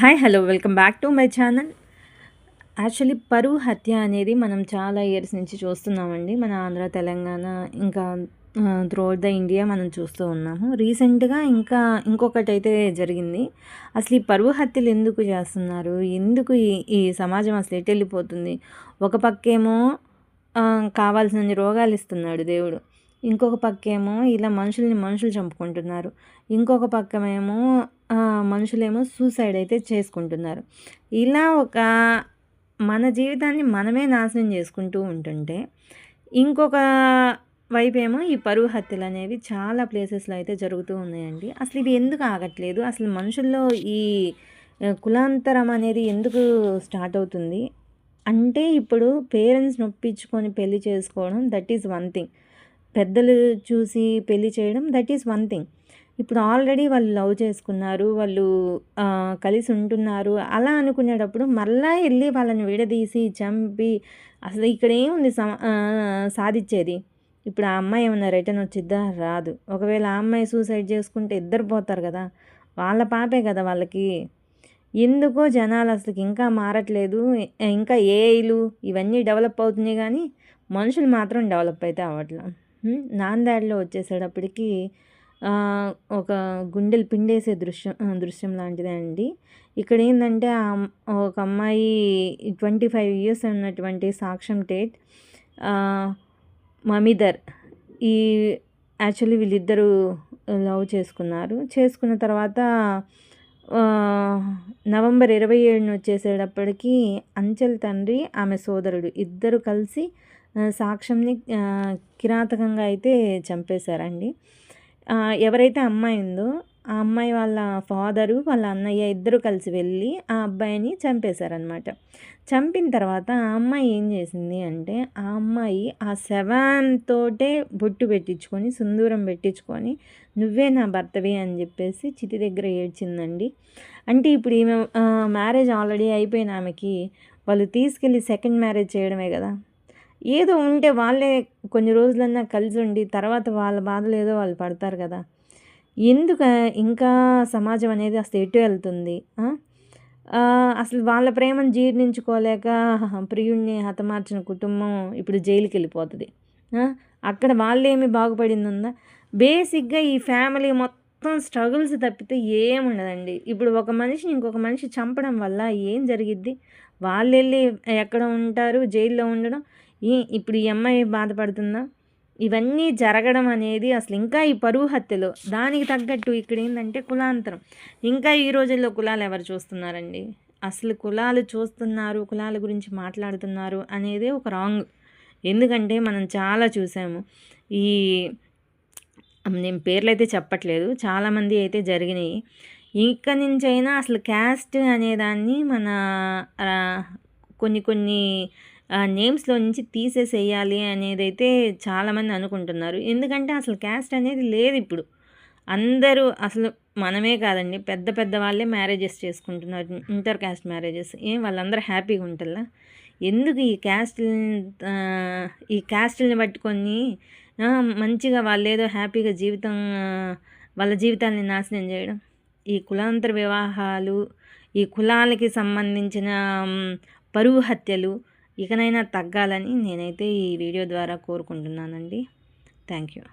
Hi hello welcome back to my channel. Actually పరువు హత్య అనేది మనం చాలా ఇయర్స్ నుంచి చూస్తున్నామండి. మన ఆంధ్ర, తెలంగాణ ఇంకా త్రూఅవుట్ ద ఇండియా మనం చూస్తూ ఉన్నాము. రీసెంట్గా ఇంకొకటైతే జరిగింది. అసలు ఈ పరువు హత్యలు ఎందుకు చేస్తున్నారు, ఎందుకు ఈ సమాజం అసలు ఎటు వెళ్ళిపోతుంది? ఒక పక్కేమో కావాల్సినన్ని రోగాలు ఇస్తున్నాడు దేవుడు, ఇంకొక పక్కేమో ఇలా మనుషులు చంపుకుంటున్నారు, ఇంకొక పక్కమేమో మనుషులేమో సూసైడ్ అయితే చేసుకుంటున్నారు. ఇలా మన జీవితాన్ని మనమే నాశనం చేసుకుంటూ ఉంటుంటే, ఇంకొక వైపేమో ఈ పరువు హత్యలు అనేవి చాలా ప్లేసెస్లో అయితే జరుగుతూ ఉన్నాయండి. అసలు ఇవి ఎందుకు ఆగట్లేదు? అసలు మనుషుల్లో ఈ కులాంతరం అనేది ఎందుకు స్టార్ట్ అవుతుంది అంటే, ఇప్పుడు పేరెంట్స్ నొప్పించుకొని పెళ్లి చేసుకోవడం దట్ ఈజ్ వన్ థింగ్, పెద్దలు చూసి పెళ్లి చేయడం దట్ ఈజ్ వన్ థింగ్. ఇప్పుడు ఆల్రెడీ వాళ్ళు లవ్ చేసుకున్నారు, వాళ్ళు కలిసి ఉంటున్నారు, అలా అనుకునేటప్పుడు మళ్ళా వెళ్ళి వాళ్ళని విడదీసి చంపి అసలు ఇక్కడ ఏముంది సాధించేది? ఇప్పుడు ఆ అమ్మాయి ఏమన్నా రిటర్న్ వచ్చిద్దా? రాదు. ఒకవేళ ఆ అమ్మాయి సూసైడ్ చేసుకుంటే ఇద్దరు పోతారు కదా, వాళ్ళ పాపే కదా వాళ్ళకి. ఎందుకో జనాలు అసలు ఇంకా మారట్లేదు. ఇంకా ఏఐలు ఇవన్నీ డెవలప్ అవుతున్నాయి కానీ మనుషులు మాత్రం డెవలప్ అయితే అవ్వట్లా. నాందేడ్లో వచ్చేసేటప్పటికి ఒక గుండెలు పిండేసే దృశ్యం లాంటిదే అండి. ఇక్కడ ఏంటంటే ఒక అమ్మాయి 25 ఇయర్స్ ఉన్నటువంటి సాక్ష్యం టేట్, మమిదర్, ఈ యాక్చువల్లీ వీళ్ళిద్దరూ లవ్ చేసుకున్న తర్వాత నవంబర్ 27 వచ్చేసేటప్పటికి అంచెల్ తండ్రి, ఆమె సోదరుడు ఇద్దరు కలిసి సాక్ష్యంని కిరాతకంగా అయితే చంపేశారండి. ఎవరైతే అమ్మాయి ఉందో ఆ అమ్మాయి వాళ్ళ ఫాదరు, వాళ్ళ అన్నయ్య ఇద్దరు కలిసి వెళ్ళి ఆ అబ్బాయిని చంపేశారనమాట. చంపిన తర్వాత ఆ అమ్మాయి ఏం చేసింది అంటే, ఆ అమ్మాయి ఆ శవంతోటే బొట్టు పెట్టించుకొని, సింధూరం పెట్టించుకొని, నువ్వే నా భర్తవి అని చెప్పేసి చితి దగ్గర ఏడ్చిందండి. అంటే ఇప్పుడు ఈమె మ్యారేజ్ ఆల్రెడీ అయిపోయిన ఆమెకి వాళ్ళు తీసుకెళ్ళి సెకండ్ మ్యారేజ్ చేయడమే కదా. ఏదో ఉంటే వాళ్ళే కొన్ని రోజులన్నా కలిసి ఉండి తర్వాత వాళ్ళ బాధలు ఏదో వాళ్ళు పడతారు కదా. ఎందుకు ఇంకా సమాజం అనేది అసలు ఎటు వెళ్తుంది? అసలు వాళ్ళ ప్రేమను జీర్ణించుకోలేక ప్రియుడిని హతమార్చిన కుటుంబం ఇప్పుడు జైలుకి వెళ్ళిపోతుంది. అక్కడ వాళ్ళేమి బాగుపడింది ఉందా? బేసిక్గా ఈ ఫ్యామిలీ మొత్తం స్ట్రగుల్స్ తప్పితే ఏముండదండి. ఇప్పుడు ఒక మనిషిని ఇంకొక మనిషి చంపడం వల్ల ఏం జరిగిద్ది? వాళ్ళు వెళ్ళి ఎక్కడ ఉంటారు? జైల్లో ఉండడం. ఇప్పుడు ఈ అమ్మాయి బాధపడుతుందా? ఇవన్నీ జరగడం అనేది అసలు ఇంకా ఈ పరువు హత్యలు దానికి తగ్గట్టు ఇక్కడ ఏంటంటే కులాంతరం. ఇంకా ఈ రోజుల్లో కులాలు ఎవరు చూస్తున్నారండి? అసలు కులాలు చూస్తున్నారు, కులాల గురించి మాట్లాడుతున్నారు అనేదే ఒక రాంగ్. ఎందుకంటే మనం చాలా చూసాము. నేను పేర్లు అయితే చెప్పట్లేదు, చాలామంది అయితే జరిగినాయి. ఇక్కడి నుంచైనా అసలు క్యాస్ట్ అనేదాన్ని మన కొన్ని నేమ్స్లో నుంచి తీసేసేయాలి అనేది అయితే చాలామంది అనుకుంటున్నారు. ఎందుకంటే అసలు క్యాస్ట్ అనేది లేదు ఇప్పుడు. అందరూ అసలు మనమే కాదండి, పెద్ద పెద్ద వాళ్ళే మ్యారేజెస్ చేసుకుంటున్నారు, ఇంటర్ క్యాస్ట్ మ్యారేజెస్. వాళ్ళందరూ హ్యాపీగా ఉంటుందా? ఎందుకు ఈ క్యాస్ట్ని పట్టుకొని మంచిగా వాళ్ళు ఏదో హ్యాపీగా వాళ్ళ జీవితాన్ని నాశనం చేయడం? ఈ కులాంతర వివాహాలు, ఈ కులాలకి సంబంధించిన పరువు హత్యలు ఇకనైనా తగ్గాలని నేనైతే ఈ వీడియో ద్వారా కోరుకుంటున్నానండి. Thank you.